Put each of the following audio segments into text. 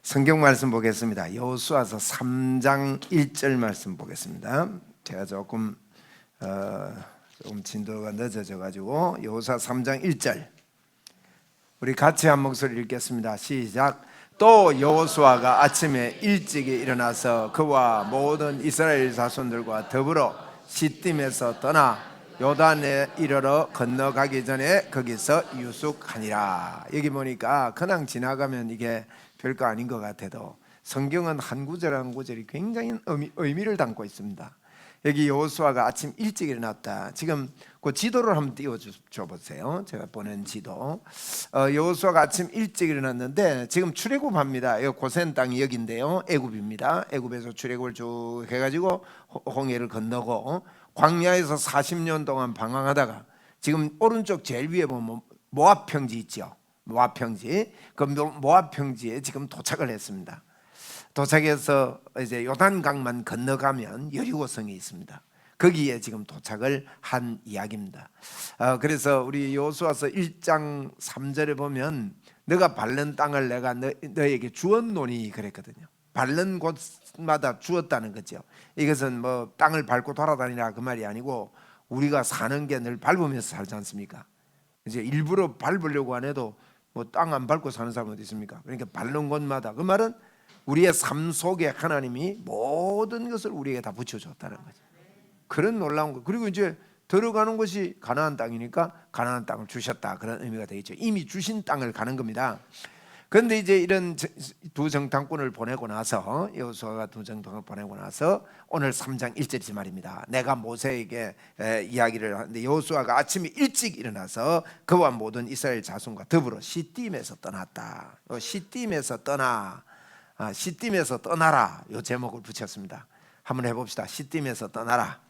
성경 말씀 보겠습니다. 여호수아서 3장 1절 말씀 보겠습니다. 제가 조금 진도가 늦어져 가지고 여호수아 3장 1절 우리 같이 한 목소리 읽겠습니다. 시작. 또 여호수아가 아침에 일찍이 일어나서 그와 모든 이스라엘 자손들과 더불어 시딤에서 떠나 요단에 이르러 건너가기 전에 거기서 유숙하니라. 여기 보니까 그냥 지나가면 이게 별거 아닌 것 같아도 성경은 한 구절 한 구절이 굉장히 의미를 담고 있습니다. 여기 여호수아가 아침 일찍 일어났다. 지금 그 지도를 한번 띄워줘 보세요. 제가 보낸 지도. 여호수아가 아침 일찍 일어났는데 지금 출애굽합니다. 고센 땅이 여기인데요. 애굽입니다. 애굽에서 출애굽을 쭉 해가지고 홍해를 건너고 광야에서 40년 동안 방황하다가 지금 오른쪽 제일 위에 보면 모압 평지 있죠. 모압 평지. 그 모압 평지에 지금 도착을 했습니다. 도착해서 이제 요단강만 건너가면 여리고성이 있습니다. 거기에 지금 도착을 한 이야기입니다. 그래서 우리 여호수아서 1장 3절에 보면 너가 밟는 땅을 내가 너에게 주었노니 그랬거든요. 밟는 곳마다 주었다는 거죠. 이것은 뭐 땅을 밟고 돌아다니라 그 말이 아니고 우리가 사는 게 늘 밟으면서 살지 않습니까? 이제 일부러 밟으려고 안 해도 뭐 땅 안 밟고 사는 사람 어디 있습니까? 그러니까 밟는 곳마다, 그 말은 우리의 삶 속에 하나님이 모든 것을 우리에게 다 붙여줬다는 거죠. 그런 놀라운 거. 그리고 이제 들어가는 것이 가나안 땅이니까 가나안 땅을 주셨다, 그런 의미가 되겠죠. 이미 주신 땅을 가는 겁니다. 그런데 이제 이런 두 정탐꾼을 보내고 나서, 여호수아가 두 정탐꾼을 보내고 나서 오늘 3장 1절이 말입니다. 내가 모세에게 이야기를 하는데, 여호수아가 아침에 일찍 일어나서 그와 모든 이스라엘 자손과 더불어 시딤에서 떠났다. 시딤에서 떠나, 시딤에서 떠나라, 이 제목을 붙였습니다. 한번 해봅시다. 시딤에서 떠나라.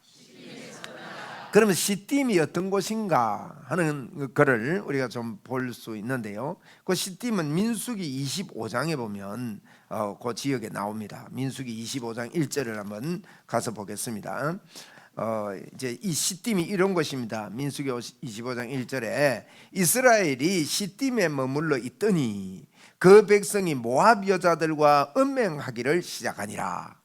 그러면 시딤이 어떤 곳인가 하는 것을 우리가 좀 볼 수 있는데요. 그 시딤은 민수기 25장에 보면 그 지역에 나옵니다. 민수기 25장 1절을 한번 가서 보겠습니다. 이제 이 시딤이 이런 것입니다. 민수기 25장 1절에 이스라엘이 시딤에 머물러 있더니 그 백성이 모압 여자들과 음행하기를 시작하니라.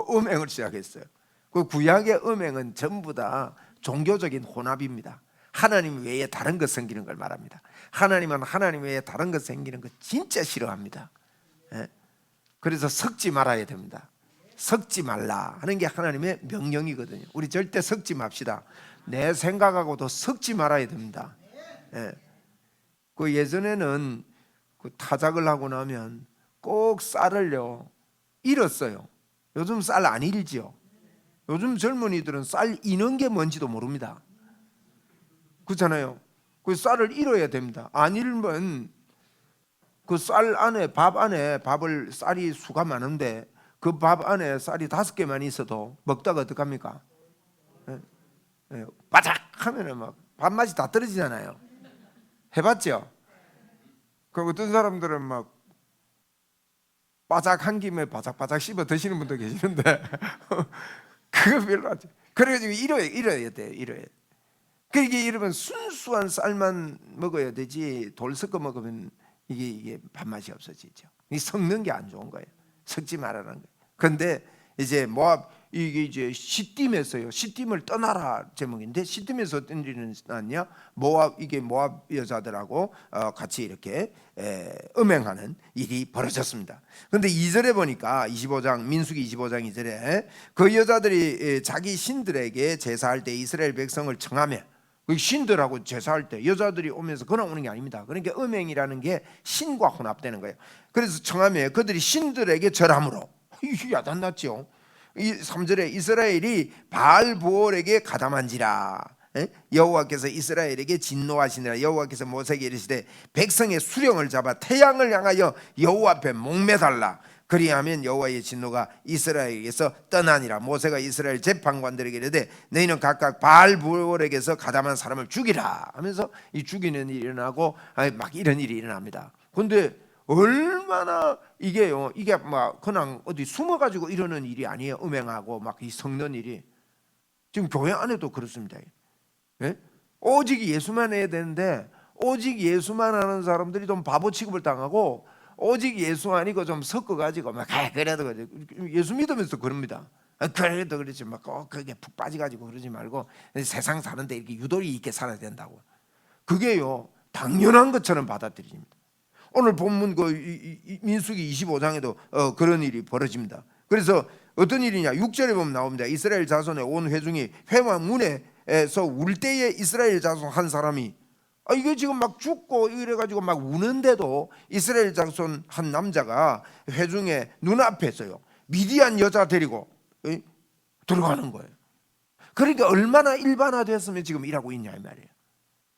음행을 시작했어요. 그 구약의 음행은 전부 다 종교적인 혼합입니다. 하나님 외에 다른 것 생기는 걸 말합니다. 하나님은 하나님 외에 다른 것 생기는 거 진짜 싫어합니다. 그래서 섞지 말아야 됩니다. 섞지 말라 하는 게 하나님의 명령이거든요. 우리 절대 섞지 맙시다. 내 생각하고도 섞지 말아야 됩니다. 그 예전에는 그 타작을 하고 나면 꼭 쌀을요 잃었어요. 요즘 쌀 안 잃지요. 요즘 젊은이들은 쌀 이는 게 뭔지도 모릅니다. 그렇잖아요. 그 쌀을 잃어야 됩니다. 안 잃으면 그 쌀 안에, 밥 안에 쌀이 수가 많은데 그 밥 안에 쌀이 5개만 있어도 먹다가 어떡합니까? 바삭 하면은 막 밥맛이 다 떨어지잖아요. 해봤죠? 그 어떤 사람들은 막 바삭 한 김에 바삭바삭 씹어 드시는 분도 계시는데 그거 별로 안 돼. 그래가지고 잃어야 돼. 그게 이러면 순수한 쌀만 먹어야 되지, 돌 섞어 먹으면 이게 밥맛이 없어지죠. 이 섞는 게 안 좋은 거예요. 섞지 말라는 거예요. 그런데 이제 모압, 이게 이제 시딤에서요, 시딤을 떠나라 제목인데, 시딤에서 어떤 일이 났냐? 이게 모압 여자들하고 같이 이렇게 음행하는 일이 벌어졌습니다. 그런데 2절에 보니까 25장 민수기 25장 2절에 그 여자들이 자기 신들에게 제사할 때 이스라엘 백성을 청하며, 그 신들하고 제사할 때 여자들이 오면서 그냥 오는 게 아닙니다. 그러니까 음행이라는 게 신과 혼합되는 거예요. 그래서 청하며 그들이 신들에게 절함으로, 이게 야단났죠. 이 3절에 이스라엘이 바알보올에게 가담한지라. 여호와께서 이스라엘에게 진노하시니라. 여호와께서 모세에게 이르시되 백성의 수령을 잡아 태양을 향하여 여호와 앞에 목매달라. 그리하면 여호와의 진노가 이스라엘에게서 떠나니라. 모세가 이스라엘 재판관들에게 이르되 너희는 각각 바알보올에게서 가담한 사람을 죽이라 하면서 이 죽이는 일이 일어나고 막 이런 일이 일어납니다. 그런데 얼마나 이게요, 이게 막 그냥 어디 숨어가지고 이러는 일이 아니에요. 음행하고 막 이 섞는 일이 지금 교회 안에도 그렇습니다. 오직 예수만 해야 되는데 오직 예수만 하는 사람들이 좀 바보 취급을 당하고 오직 예수 아니고 좀 섞어가지고 막 그래도 그래. 예수 믿으면서 그럽니다. 그래도 그러지 막 꼭 그게 푹 빠져가지고 그러지 말고 세상 사는데 이렇게 유도리 있게 살아야 된다고. 그게요 당연한 것처럼 받아들입니다. 오늘 본문 민수기 25장에도 그런 일이 벌어집니다. 그래서 어떤 일이냐? 6절에 보면 나옵니다. 이스라엘 자손의 온 회중이 회막 문에서 울 때에 이스라엘 자손 한 사람이 이게 지금 막 죽고 이래가지고 막 우는데도 이스라엘 자손 한 남자가 회중의 눈앞에서요 미디안 여자 데리고 들어가는 거예요. 그러니까 얼마나 일반화됐으면 지금 일하고 있냐 이 말이에요.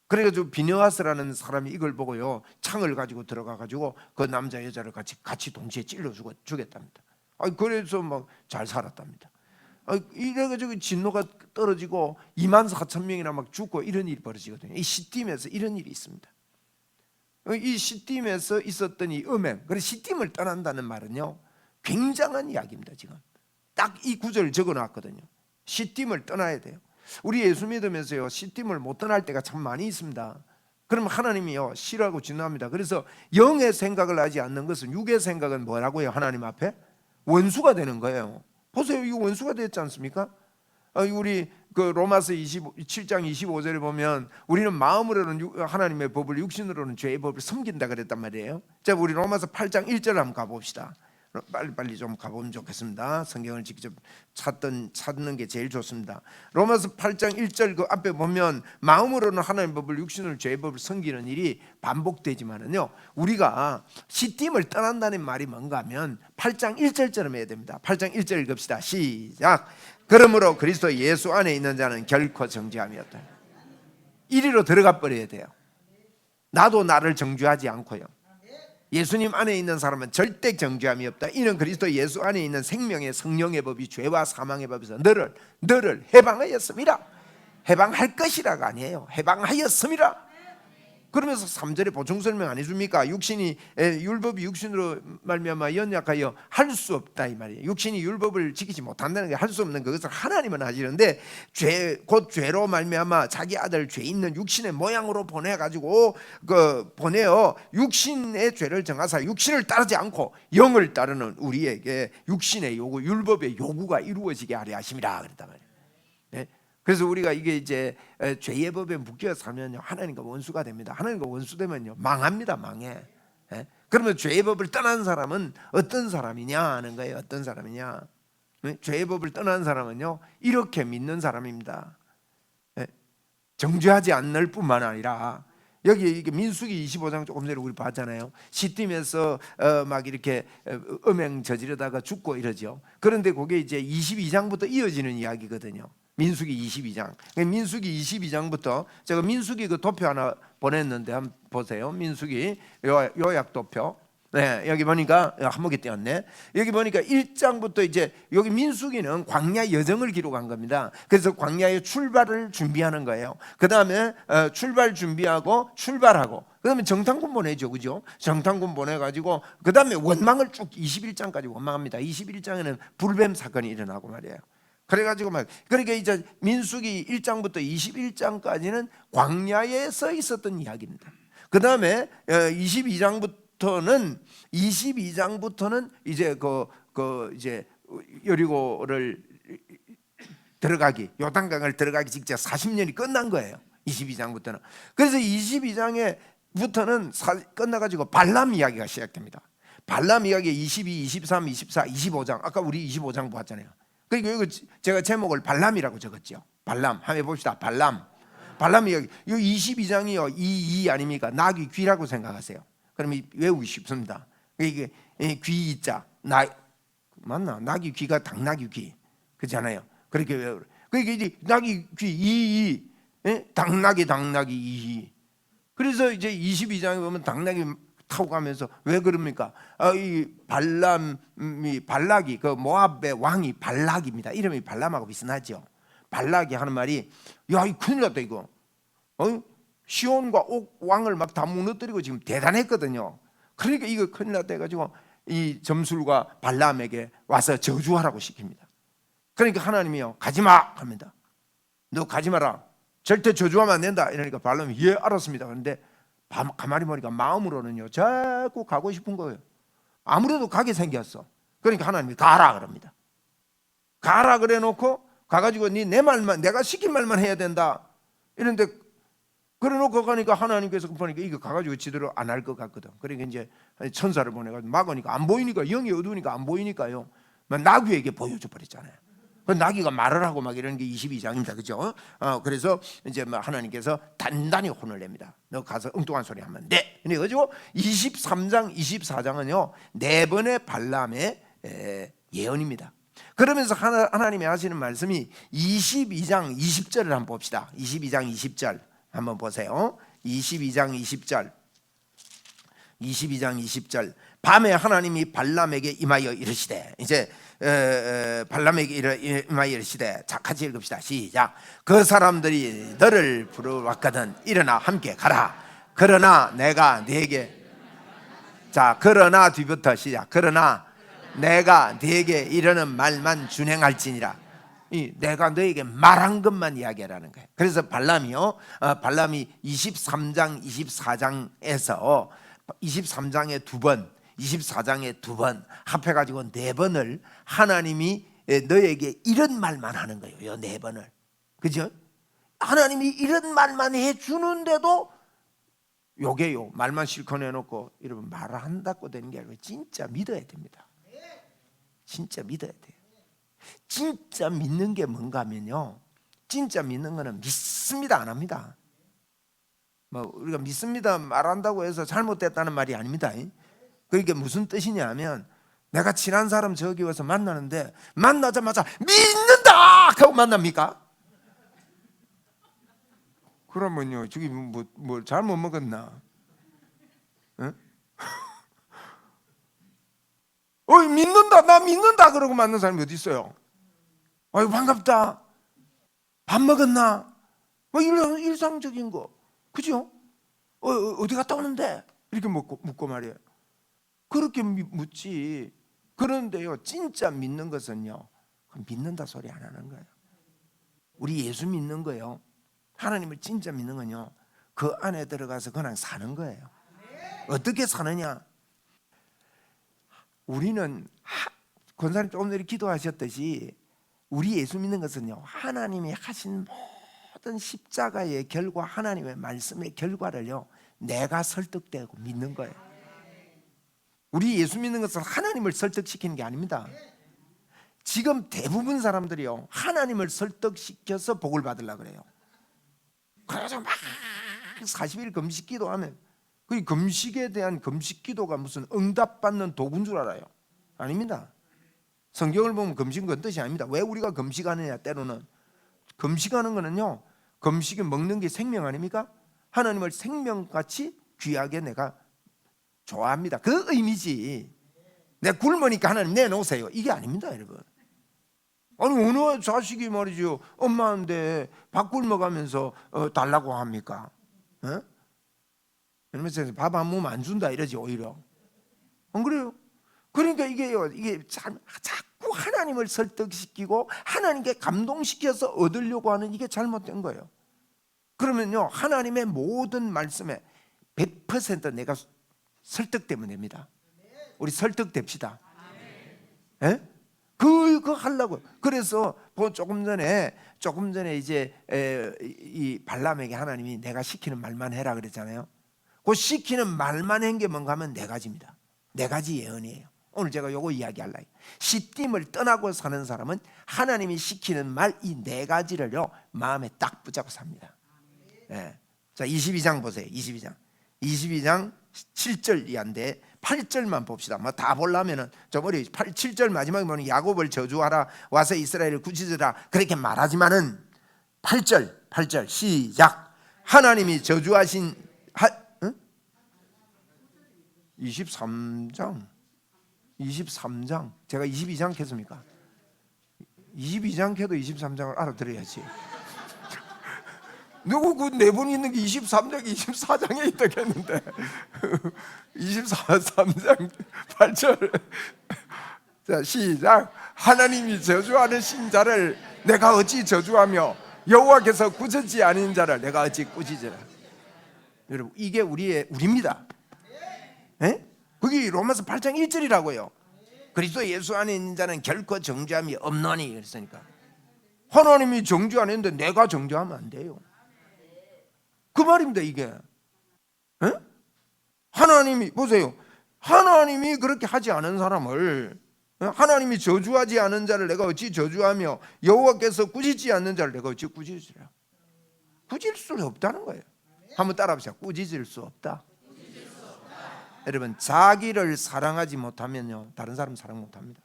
그래가지고 비느하스라는 사람이 이걸 보고요 창을 가지고 들어가가지고 그 남자 여자를 같이 동시에 찔러 주겠답니다. 그래서 막 잘 살았답니다. 이래가지고 진노가 떨어지고 24,000명이나 막 죽고 이런 일이 벌어지거든요. 이 시딤에서 이런 일이 있습니다. 이 시딤에서 있었던 이 음행, 그래서 시딤을 떠난다는 말은요 굉장한 이야기입니다. 지금 딱 이 구절을 적어놨거든요. 시딤을 떠나야 돼요. 우리 예수 믿으면서요 시딤을 못 떠날 때가 참 많이 있습니다. 그럼 하나님이요 싫어하고 진노합니다. 그래서 영의 생각을 하지 않는 것은 육의 생각은 뭐라고요? 하나님 앞에 원수가 되는 거예요. 보세요, 이거 원수가 됐지 않습니까? 우리 그 로마서 7장 25절에 보면 우리는 마음으로는 하나님의 법을 육신으로는 죄의 법을 섬긴다 그랬단 말이에요. 자, 우리 로마서 8장 1절 한번 가봅시다. 빨리 좀 가보면 좋겠습니다. 성경을 직접 찾는 게 제일 좋습니다. 로마서 8장 1절 그 앞에 보면 마음으로는 하나님의 법을 육신으로는 죄의 법을 섬기는 일이 반복되지만은요 우리가 시딤을 떠난다는 말이 뭔가 하면 8장 1절처럼 해야 됩니다. 8장 1절 읽읍시다. 시작. 그러므로 그리스도 예수 안에 있는 자는 결코 정죄함이 없다. 이리로 들어가 버려야 돼요. 나도 나를 정죄하지 않고요 예수님 안에 있는 사람은 절대 정죄함이 없다. 이는 그리스도 예수 안에 있는 생명의 성령의 법이 죄와 사망의 법에서 너를 해방하였습니다. 해방할 것이라가 아니에요. 해방하였습니다. 그러면서 3절에 보충 설명 안 해줍니까? 육신이 율법이 육신으로 말미암아 연약하여 할 수 없다 이 말이에요. 육신이 율법을 지키지 못한다는 게 할 수 없는 그것을 하나님은 하시는데 곧 죄로 말미암아 자기 아들 죄 있는 육신의 모양으로 보내가지고 보내어 육신의 죄를 정하사 육신을 따르지 않고 영을 따르는 우리에게 육신의 요구 율법의 요구가 이루어지게 하려 하심이라 그랬단 말이에요. 네? 그래서 우리가 이게 이제 죄의 법에 묶여 살면요 하나님과 원수가 됩니다. 하나님과 원수 되면요 망합니다. 망해. 그러면 죄의 법을 떠난 사람은 어떤 사람이냐 하는 거예요. 어떤 사람이냐? 죄의 법을 떠난 사람은요 이렇게 믿는 사람입니다. 정죄하지 않을 뿐만 아니라 여기 민수기 25장 조금 전에 우리 봤잖아요. 시딤에서 막 이렇게 음행 저지르다가 죽고 이러죠. 그런데 그게 이제 22장부터 이어지는 이야기거든요. 민수기 22장. 민수기 22장부터 제가 민수기 그 도표 하나 보냈는데 한번 보세요. 민수기 요약 도표. 네, 여기 보니까 한목이 띄었네. 여기 보니까 1장부터 이제 여기 민수기는 광야 여정을 기록한 겁니다. 그래서 광야의 출발을 준비하는 거예요. 그 다음에 출발 준비하고 출발하고 그 다음에 정탐군 보내죠. 그죠? 정탐군 보내가지고 그 다음에 원망을 쭉 21장까지 원망합니다. 21장에는 불뱀 사건이 일어나고 말이에요. 그래가지고 그러니까 이제 민수기 1장부터 21장까지는 광야에서 있었던 이야기입니다. 그 다음에 22장부터는 이제 이제 여리고를 들어가기 요단강을 들어가기 직전 40년이 끝난 거예요. 22장부터는. 그래서 22장부터는 끝나가지고 발람 이야기가 시작됩니다. 발람 이야기 22, 23, 24, 25장 아까 우리 25장 보았잖아요. 그리고 이거 제가 제목을 발람이라고 적었죠. 발람 한번 해봅시다. 발람 이야기. 이 22장이요 이 아닙니까? 낙이 귀라고 생각하세요. 그럼 외우기 쉽습니다. 이게 귀 이자 맞나? 낙이 귀가 당나귀 귀 그렇잖아요. 그렇게 외우. 그러니까 이제 낙이 귀 당나귀 이. 그래서 이제 22장에 보면 당나귀 타고 가면서 왜 그럽니까? 이 발락이 그 모압의 왕이 발락입니다. 이름이 발람하고 비슷하죠. 발락이 하는 말이 야, 이 큰일 났다 이거. 시온과 옥 왕을 막 다 무너뜨리고 지금 대단했거든요. 그러니까 이거 큰일 났다 해가지고 이 점술과 발람에게 와서 저주하라고 시킵니다. 그러니까 하나님이요 가지마 합니다. 너 가지마라. 절대 저주하면 안 된다. 이러니까 발람이 예 알았습니다. 그런데 가만히 보니까 마음으로는요 자꾸 가고 싶은 거예요. 아무래도 가게 생겼어. 그러니까 하나님이 가라 그럽니다. 가라 그래 놓고 가가지고 내 말만, 내가 시킨 말만 해야 된다 이런데 그래 놓고 가니까 하나님께서 보니까 이거 가가지고 지대로 안 할 것 같거든. 그러니까 이제 천사를 보내가지고 막으니까 안 보이니까, 영이 어두우니까 안 보이니까요, 나귀에게 보여줘 버렸잖아요. 그 나귀가 말을 하고 막 이러는 게 22장입니다. 그죠? 그래서 이제 하나님께서 단단히 혼을 냅니다. 너 가서 엉뚱한 소리 하면 돼. 그래가지고 23장, 24장은요 4번의 발람의 예언입니다. 그러면서 하나님이 하시는 말씀이 22장 20절을 한번 봅시다. 22장 20절 한번 보세요. 22장 20절. 22장 20절. 밤에 하나님이 발람에게 임하여 이르시되, 이제 발람에게 임하여 이르시되, 자 같이 읽읍시다. 시작. 그 사람들이 너를 부르왔거든 일어나 함께 가라. 그러나 내가 네게, 자 그러나 뒤부터 시작. 그러나 내가 네게 이르는 말만 준행할지니라. 내가 너에게 말한 것만 이야기하라는 거예요. 그래서 발람이요, 발람이 23장 24장에서 23장에 2번, 24장에 2번 합해가지고 4번을 하나님이 너에게 이런 말만 하는 거예요. 4번을. 그죠? 하나님이 이런 말만 해주는데도 요게요, 말만 실컷 해놓고 여러분 말을 한다고 되는 게 아니고 진짜 믿어야 됩니다. 진짜 믿어야 돼요. 진짜 믿는 게 뭔가 하면요, 진짜 믿는 거는 믿습니다 안 합니다. 우리가 믿습니다 말한다고 해서 잘못됐다는 말이 아닙니다. 그게 무슨 뜻이냐면, 내가 친한 사람 저기 와서 만나는데 만나자마자 믿는다 하고 만납니까? 그러면요 저기 뭐 잘못 먹었나? 응? 믿는다, 나 믿는다 그러고 만난 사람이 어디 있어요? 아유 반갑다, 밥 먹었나? 일상적인 거, 그죠? 어디 갔다 오는데? 이렇게 묻고 말이에요. 그렇게 묻지. 그런데요 진짜 믿는 것은요, 믿는다 소리 안 하는 거예요. 우리 예수 믿는 거요, 하나님을 진짜 믿는 건요, 그 안에 들어가서 그냥 사는 거예요. 어떻게 사느냐? 우리는 권사님 조금 전에 기도하셨듯이, 우리 예수 믿는 것은요 하나님이 하신 모든 십자가의 결과, 하나님의 말씀의 결과를요 내가 설득되고 믿는 거예요. 우리 예수 믿는 것은 하나님을 설득시키는 게 아닙니다. 지금 대부분 사람들이요 하나님을 설득시켜서 복을 받으려고 그래요. 그래서 막 40일 금식 기도하면 그 금식에 대한 금식 기도가 무슨 응답받는 도구인 줄 알아요? 아닙니다. 성경을 보면 금식은 그런 뜻이 아닙니다. 왜 우리가 금식하느냐? 때로는 금식하는 거는요, 금식이 먹는 게 생명 아닙니까? 하나님을 생명같이 귀하게 내가 좋아합니다, 그 의미지. 내 굶으니까 하나님 내놓으세요, 이게 아닙니다 여러분. 아니 어느 자식이 말이죠 엄마한테 밥 굶어가면서 달라고 합니까? 그러면서 밥 한 몸 안 준다 이러지 오히려. 안 그래요? 그러니까 이게 자꾸 하나님을 설득시키고 하나님께 감동시켜서 얻으려고 하는, 이게 잘못된 거예요. 그러면요 하나님의 모든 말씀에 100% 내가 설득되면 됩니다. 우리 설득됩시다. 예? 그거 하려고. 그래서 조금 전에 이제 이 발람에게 하나님이 내가 시키는 말만 해라 그랬잖아요. 그 시키는 말만 한 게 뭔가 하면 4가지입니다. 4가지 예언이에요. 오늘 제가 요거 이야기할래요. 시딤을 떠나고 사는 사람은 하나님이 시키는 말 이 4가지를요 마음에 딱 붙잡고 삽니다. 예. 자 22장 보세요. 22장 7절 이하인데 8절만 봅시다. 뭐 다 보려면은 저 머리 7절 마지막에 보면 야곱을 저주하라, 와서 이스라엘을 구치으라 그렇게 말하지만은 8절 시작. 하나님이 저주하신 23장 제가 22장 켰습니까? 22장 켜도 23장을 알아들어야지. 누구 그 4분 있는 게 23장 24장에 있다고 했는데 23장 8절. 자 시작. 하나님이 저주하는 자를 내가 어찌 저주하며 여호와께서 꾸짖지 아닌 자를 내가 어찌 꾸짖으라. 여러분 이게 우리입니다. 에? 그게 로마서 8장 1절이라고요. 그리스도 예수 안에 있는 자는 결코 정죄함이 없노니 그랬으니까. 하나님이 정죄 안 했는데 내가 정죄하면 안 돼요. 그 말입니다 이게. 에? 하나님이 보세요. 하나님이 그렇게 하지 않은 사람을, 하나님이 저주하지 않은 자를 내가 어찌 저주하며 여호와께서 꾸짖지 않는 자를 내가 어찌 꾸짖으랴. 꾸짖을 수 없다는 거예요. 한번 따라합시다. 꾸짖을 수 없다. 여러분, 자기를 사랑하지 못하면요 다른 사람 사랑 못합니다.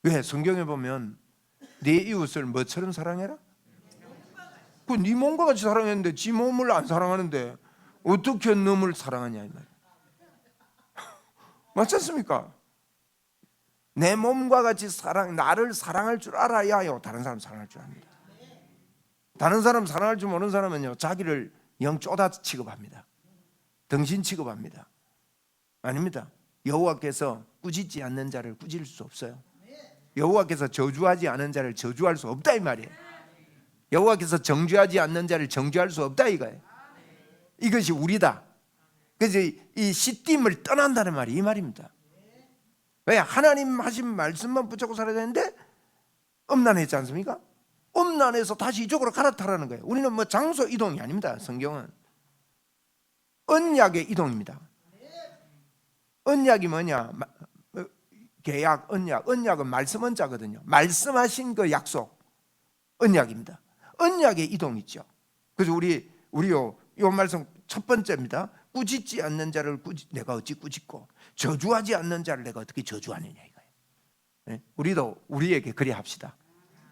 왜? 성경에 보면 네 이웃을 뭐처럼 사랑해라? 그 네 몸과 같이 사랑했는데 지 몸을 안 사랑하는데 어떻게 놈을 사랑하냐 이 말이에요. 맞지 않습니까? 내 몸과 같이 나를 사랑할 줄 알아야요 다른 사람 사랑할 줄 압니다. 다른 사람 사랑할 줄 모르는 사람은요 자기를 영 쪼다 취급합니다. 등신 취급합니다. 아닙니다. 여호와께서 꾸짖지 않는 자를 꾸짖을 수 없어요. 여호와께서 저주하지 않은 자를 저주할 수 없다 이 말이에요. 여호와께서 정죄하지 않는 자를 정죄할 수 없다 이거예요. 이것이 우리다. 그래서 이 시딤을 떠난다는 말이 이 말입니다. 왜? 하나님 하신 말씀만 붙잡고 살아야 되는데 음란했지 않습니까? 음란해서 다시 이쪽으로 갈아타라는 거예요. 우리는 뭐 장소 이동이 아닙니다. 성경은 언약의 이동입니다. 언약이 뭐냐? 계약, 언약은 말씀 언자거든요. 말씀하신 그 약속, 언약입니다. 언약의 이동이죠. 그래서 우리요 말씀 첫 번째입니다. 꾸짖지 않는 자를 내가 어찌 꾸짖고 저주하지 않는 자를 내가 어떻게 저주하느냐 이거예요. 네? 우리도 우리에게 그리 합시다.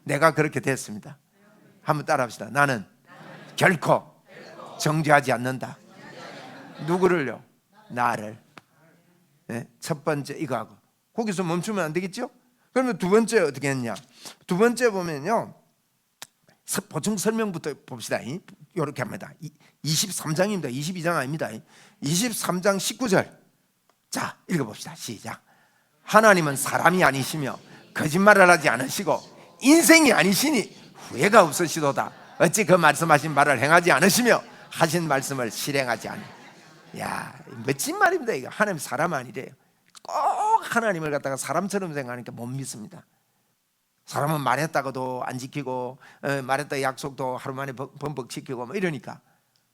내가 그렇게 됐습니다. 한번 따라합시다. 나는 결코 정죄하지 않는다. 누구를요? 나를. 네? 첫 번째 이거하고 거기서 멈추면 안 되겠죠? 그러면 두 번째 어떻게 했냐? 두 번째 보면요 보충 설명부터 봅시다. 이렇게 합니다. 23장입니다. 22장 아닙니다. 23장 19절. 자, 읽어봅시다. 시작. 하나님은 사람이 아니시며 거짓말을 하지 않으시고 인생이 아니시니 후회가 없으시도다. 어찌 그 말씀하신 말을 행하지 않으시며 하신 말씀을 실행하지 않으. 야, 멋진 말입니다. 이거 하나님 사람 아니래요. 꼭 하나님을 갖다가 사람처럼 생각하니까 못 믿습니다. 사람은 말했다가도 안 지키고 말했다 약속도 하루 만에 번복시키고 뭐 이러니까.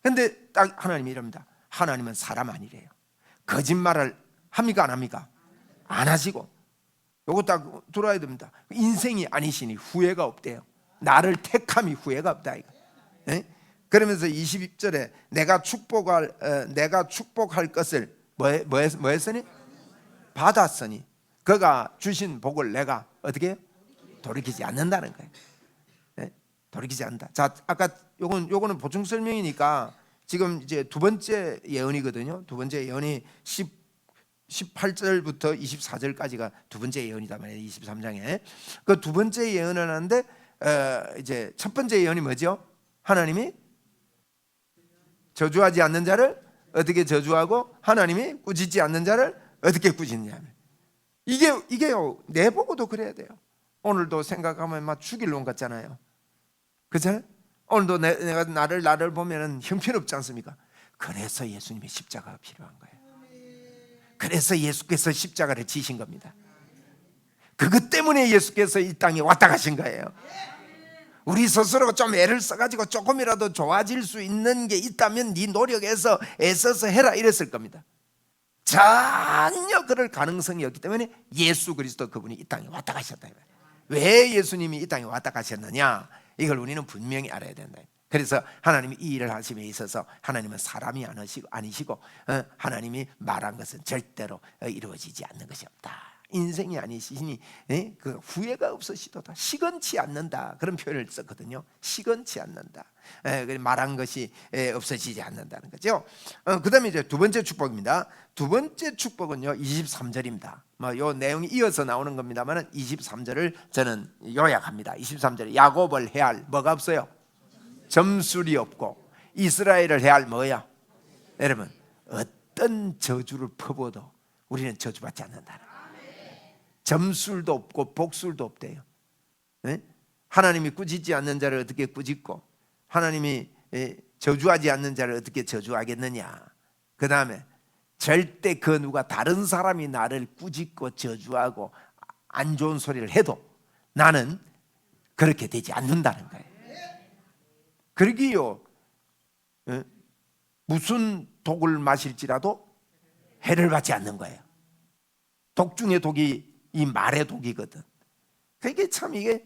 근데 딱 하나님이 이럽니다. 하나님은 사람 아니래요. 거짓말을 합니까 안 합니까? 안 하시고. 요거 딱 들어야 됩니다. 인생이 아니시니 후회가 없대요. 나를 택함이 후회가 없다 이거. 네? 그러면서 20절에 내가 축복할 것을 뭐 했으니? 받았으니 그가 주신 복을 내가 어떻게 해요? 돌이키지 않는다는 거예요. 네? 돌이키지 않는다. 자, 아까 요거는 보충 설명이니까 지금 이제 두 번째 예언이거든요. 두 번째 예언이 18절부터 24절까지가 두 번째 예언이다 말이에요. 23장에 그 두 번째 예언을 하는데 이제 첫 번째 예언이 뭐죠? 하나님이 저주하지 않는 자를 어떻게 저주하고 하나님이 꾸짖지 않는 자를 어떻게 꾸짖냐. 이게요 내보고도 그래야 돼요. 오늘도 생각하면 막 죽일 놈 같잖아요. 그죠? 오늘도 내가 나를 보면은 형편없지 않습니까? 그래서 예수님의 십자가가 필요한 거예요. 그래서 예수께서 십자가를 지신 겁니다. 그것 때문에 예수께서 이 땅에 왔다 가신 거예요. 우리 스스로 좀 애를 써가지고 조금이라도 좋아질 수 있는 게 있다면 네 노력에서 애써서 해라 이랬을 겁니다. 전혀 그럴 가능성이 없기 때문에 예수 그리스도 그분이 이 땅에 왔다 가셨다. 왜 예수님이 이 땅에 왔다 가셨느냐, 이걸 우리는 분명히 알아야 된다. 그래서 하나님이 이 일을 하심에 있어서 하나님은 사람이 아니시고 하나님이 말한 것은 절대로 이루어지지 않는 것이 없다. 인생이 아니시니 그 후회가 없으시도다. 시건치 않는다. 그런 표현을 썼거든요. 시건치 않는다. 말한 것이 없어지지 않는다는 거죠. 그 다음에 이제 두 번째 축복입니다. 두 번째 축복은요 23절입니다. 요 내용이 이어서 나오는 겁니다만 23절을 저는 요약합니다. 23절에 야곱을 해할 뭐가 없어요? 점술이 없고 이스라엘을 해할 뭐야? 여러분 어떤 저주를 퍼부어도 우리는 저주받지 않는다는 거예요. 점술도 없고 복술도 없대요. 하나님이 꾸짖지 않는 자를 어떻게 꾸짖고 하나님이 저주하지 않는 자를 어떻게 저주하겠느냐. 그 다음에 절대 그 누가 다른 사람이 나를 꾸짖고 저주하고 안 좋은 소리를 해도 나는 그렇게 되지 않는다는 거예요. 그러기요, 무슨 독을 마실지라도 해를 받지 않는 거예요. 독 중에 독이 이 말의 독이거든. 그게 참 이게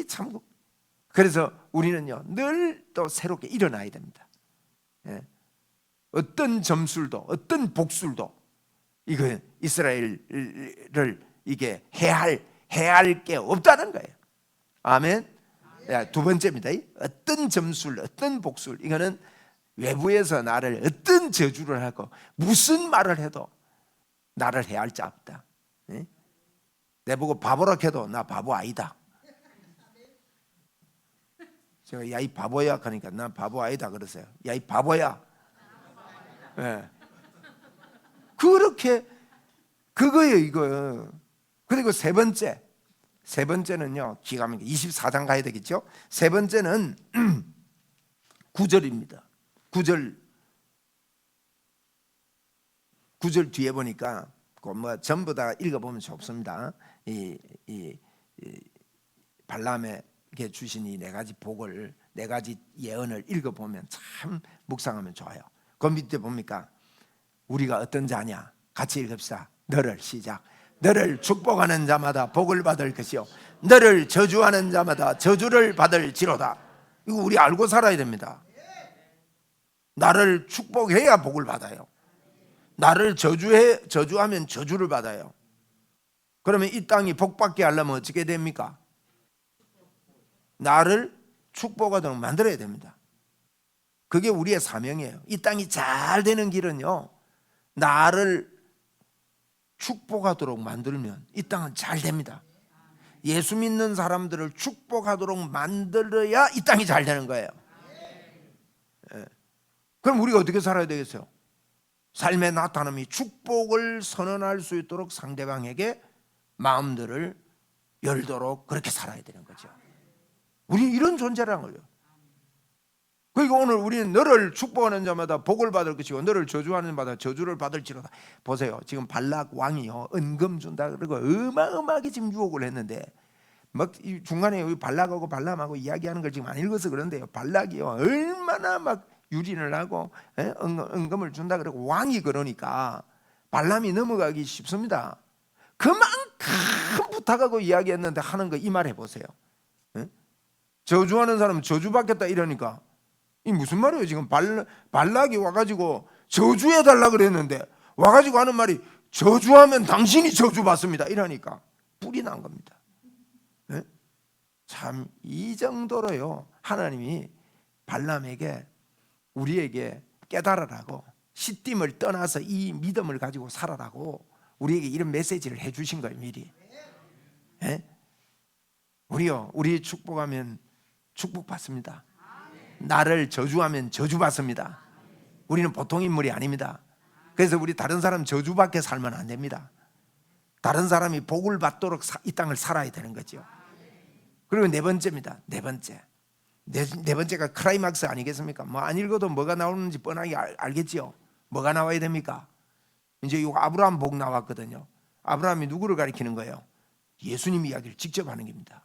참. 그래서 우리는요 늘 또 새롭게 일어나야 됩니다. 어떤 점술도 어떤 복술도 이거 이스라엘을 이게 해할 게 없다는 거예요. 아멘. 두 번째입니다. 어떤 점술, 어떤 복술, 이거는 외부에서 나를 어떤 저주를 하고 무슨 말을 해도 나를 해할 자 없다. 내보고 바보라 해도 나 바보 아니다. 제가 야 이 바보야 하니까 난 바보 아니다 그러세요. 야 이 바보야. 그렇게 그거예요 이거. 그리고 세 번째는요 기가 막히게 24장 가야 되겠죠. 세 번째는 9절입니다. 9절 뒤에 보니까 뭐 전부 다 읽어보면 좋습니다. 이 발람에게 주신 이 네 가지 복을, 네 가지 예언을 읽어보면 참 묵상하면 좋아요. 그 밑에 봅니까? 우리가 어떤 자냐? 같이 읽읍시다. 너를 시작. 너를 축복하는 자마다 복을 받을 것이요 너를 저주하는 자마다 저주를 받을지로다. 이거 우리 알고 살아야 됩니다. 나를 축복해야 복을 받아요. 나를 저주하면 저주를 받아요. 그러면 이 땅이 복받게 하려면 어떻게 됩니까? 나를 축복하도록 만들어야 됩니다. 그게 우리의 사명이에요. 이 땅이 잘 되는 길은요 나를 축복하도록 만들면 이 땅은 잘 됩니다. 예수 믿는 사람들을 축복하도록 만들어야 이 땅이 잘 되는 거예요. 그럼 우리가 어떻게 살아야 되겠어요? 삶의 나타남이 축복을 선언할 수 있도록 상대방에게 마음들을 열도록 그렇게 살아야 되는 거죠. 우리는 이런 존재라는 거예요. 그리고 오늘 우리는 너를 축복하는 자마다 복을 받을 것이고 너를 저주하는 자마다 저주를 받을지로다. 보세요. 지금 발락 왕이요 은금 준다 그러고 어마어마하게 지금 유혹을 했는데 막 중간에 발락하고 발람하고 이야기하는 걸 지금 안 읽어서 그런데요. 발락이요 얼마나 막 유린을 하고 은금을 준다 그러고 왕이 그러니까 발람이 넘어가기 쉽습니다. 그만큼 부탁하고 이야기했는데 하는 거 이 말 해보세요. 저주하는 사람은 저주받겠다 이러니까 이 무슨 말이에요? 지금 발락이 와가지고 저주해달라 그랬는데 와가지고 하는 말이 저주하면 당신이 저주받습니다 이러니까 뿔이 난 겁니다. 참 이 정도로요 하나님이 발람에게 우리에게 깨달으라고 시딤을 떠나서 이 믿음을 가지고 살아라고 우리에게 이런 메시지를 해주신 거예요 미리. 우리요 우리 축복하면 축복받습니다. 나를 저주하면 저주받습니다. 우리는 보통 인물이 아닙니다. 그래서 우리 다른 사람 저주받게 살면 안 됩니다. 다른 사람이 복을 받도록 이 땅을 살아야 되는 거죠. 그리고 네 번째입니다. 네 번째가 클라이막스 아니겠습니까? 뭐 안 읽어도 뭐가 나오는지 뻔하게 알겠지요. 뭐가 나와야 됩니까? 이제 이 아브라함 복 나왔거든요. 아브라함이 누구를 가리키는 거예요? 예수님 이야기를 직접 하는 겁니다.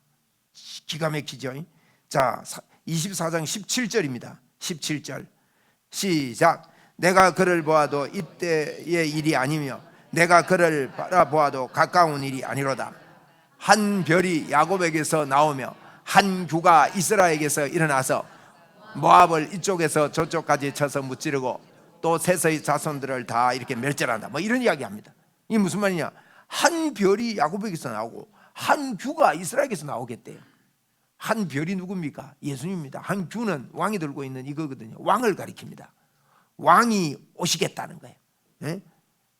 기가 막히죠. 자 24장 17절입니다 17절 시작. 내가 그를 보아도 이때의 일이 아니며 내가 그를 바라보아도 가까운 일이 아니로다. 한 별이 야곱에게서 나오며 한 규가 이스라엘에게서 일어나서 모압을 이쪽에서 저쪽까지 쳐서 무찌르고 또 셋의 자손들을 다 이렇게 멸절한다. 뭐 이런 이야기합니다. 이게 무슨 말이냐? 한 별이 야곱에게서 나오고 한 규가 이스라엘에게서 나오겠대요. 한 별이 누굽니까? 예수님입니다. 한 규는 왕이 들고 있는 이거거든요. 왕을 가리킵니다. 왕이 오시겠다는 거예요. 네?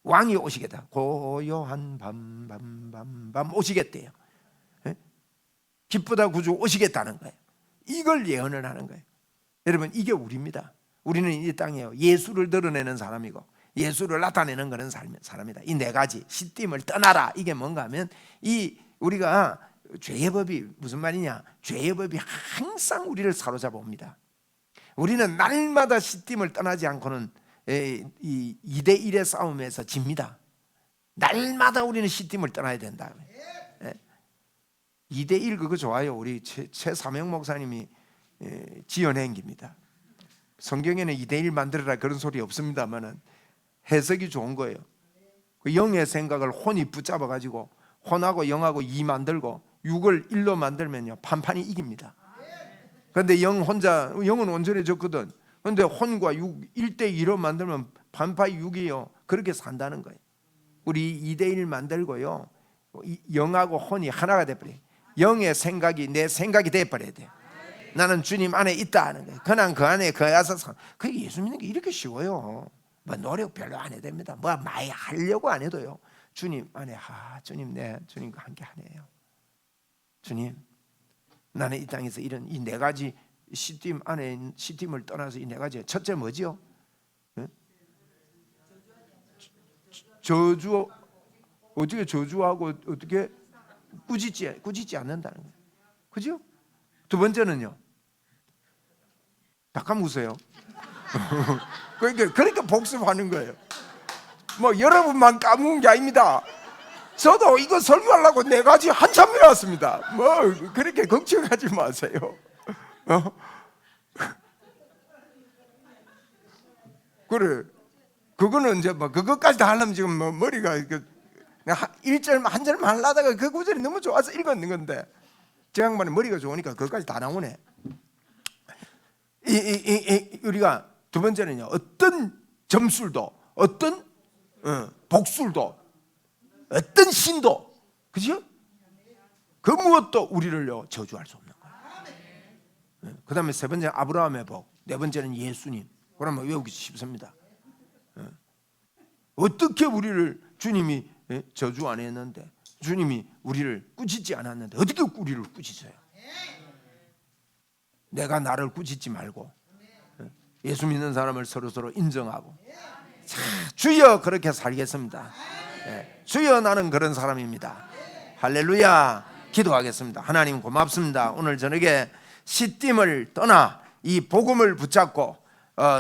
왕이 오시겠다. 고요한 밤 오시겠대요. 네? 기쁘다 구주 오시겠다는 거예요. 이걸 예언을 하는 거예요. 여러분 이게 우리입니다. 우리는 이 땅에 예수를 드러내는 사람이고 예수를 나타내는 그런 사람이다. 이 네 가지 시딤을 떠나라. 이게 뭔가 하면 이 우리가 죄의 법이 무슨 말이냐? 죄의 법이 항상 우리를 사로잡아 옵니다. 우리는 날마다 시딤을 떠나지 않고는 이 2대1의 싸움에서 집니다. 날마다 우리는 C팀을 떠나야 된다. 2대1 그거 좋아요. 우리 최사명 목사님이 지어낸 겁니다. 성경에는 2대1 만들어라 그런 소리 없습니다만은 해석이 좋은 거예요. 그 영의 생각을 혼이 붙잡아 가지고 혼하고 영하고 2 만들고 6을 1로 만들면요 판판이 이깁니다. 그런데 영은 온전해졌거든. 그런데 혼과 6 1대2로 만들면 판판이 6이요. 그렇게 산다는 거예요. 우리 2대1 만들고요 영하고 혼이 하나가 돼버려요. 영의 생각이 내 생각이 돼버려야 돼요. 나는 주님 안에 있다 하는 거예요. 그냥 그 안에 거야서 그 예수 믿는 게 이렇게 쉬워요. 뭐 노력 별로 안 해도 됩니다. 뭐 많이 하려고 안 해도요 주님 안에 주님 내 주님과 함께 하네요. 주님 나는 이 땅에서 이런 이 4가지 C팀 안에 있는 C팀을 떠나서 이 4가지 첫째 뭐지요? 저주 어떻게 저주하고 어떻게 꾸짖지 않는다는 거예요. 그죠? 두 번째는요. 잠깐 웃어요. 그러니까 복습하는 거예요. 뭐 여러분만 까먹은 게 아닙니다. 저도 이거 설교하려고 4가지 한참 배웠습니다. 뭐 그렇게 걱정하지 마세요. 그래. 그거는 이제 뭐 그것까지 다 하려면 지금 뭐 머리가 1절만 한 절만 하려다가 그 구절이 너무 좋아서 읽었는 건데 저 양반은 머리가 좋으니까 그것까지 다 나오네. 우리가 두 번째는요 어떤 점술도 어떤 복술도 어떤 신도 그죠? 그 무엇도 우리를요 저주할 수 없는 거예요. 그 다음에 세 번째 아브라함의 복, 네 번째는 예수님. 그러면 외우기 쉽습니다. 어떻게 우리를 주님이 저주 안 했는데 주님이 우리를 꾸짖지 않았는데 어떻게 우리를 꾸짖어요? 내가 나를 꾸짖지 말고 예수 믿는 사람을 서로 인정하고 자, 주여 그렇게 살겠습니다. 주여 나는 그런 사람입니다. 할렐루야. 기도하겠습니다. 하나님 고맙습니다. 오늘 저녁에 C팀을 떠나 이 복음을 붙잡고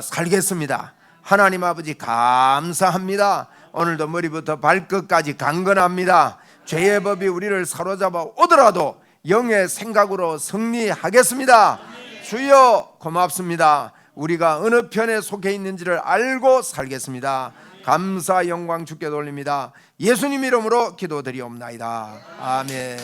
살겠습니다. 하나님 아버지 감사합니다. 오늘도 머리부터 발끝까지 강건합니다. 죄의 법이 우리를 사로잡아 오더라도 영의 생각으로 승리하겠습니다. 주여 고맙습니다. 우리가 어느 편에 속해 있는지를 알고 살겠습니다. 감사 영광 주께 돌립니다. 예수님 이름으로 기도드리옵나이다. 아멘.